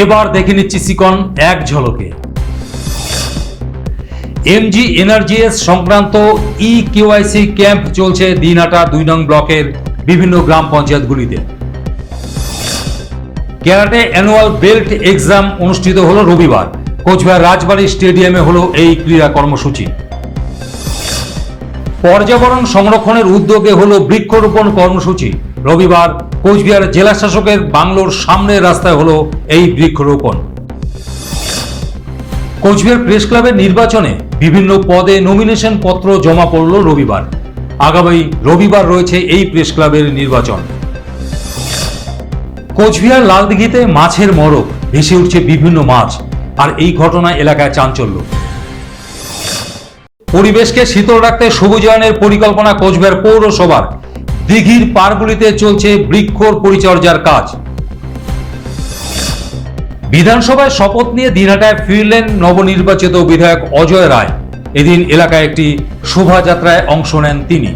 এবার দেখে নিচ্ছি সিকন এক ঝলকে। এমজি এনার্জিএস সংক্রান্ত কেওয়াইসি ক্যাম্প চলছে দিনহাটা 2 নং ব্লকের বিভিন্ন গ্রাম পঞ্চায়েতগুলিতে। ক্যারাটে অ্যানুয়াল বেল্ট এক্সাম অনুষ্ঠিত হলো রবিবার। কোচবিহার রাজবাড়ী স্টেডিয়ামে হলো এই ক্রীড়া কর্মসূচি। পর্যাবরণ সংরক্ষণের উদ্যোগে হলো বৃক্ষরোপণ কর্মসূচি। রবিবার কোচবিহার জেলা শাসকের বাংলোর সামনের রাস্তায় হলো এই বৃক্ষরোপণ। কোচবিহার প্রেস ক্লাবের নির্বাচনে বিভিন্ন পদে নমিনেশন পত্র জমা পড়ল রবিবার। আগামী রবিবার রয়েছে এই প্রেস ক্লাবের নির্বাচন। কোচবিহার লালদিঘিতে মাছের মড়ক, ভেসে উঠছে বিভিন্ন মাছ, আর এই ঘটনায় এলাকায় চাঞ্চল্য। পরিবেশকে শীতল রাখতে সবুজায়নের পরিকল্পনা কোচবিহার পৌরসভার। দিঘির পাড়গুলিতে চলছে বৃক্ষ পরিচর্যার কাজ। বিধানসভায় শপথ নিয়ে দিনহাটায় ফিরলেন নবনির্বাচিত বিধায়ক অজয় রায়। এদিন এলাকায় একটি শোভাযাত্রায় অংশ নেন তিনি।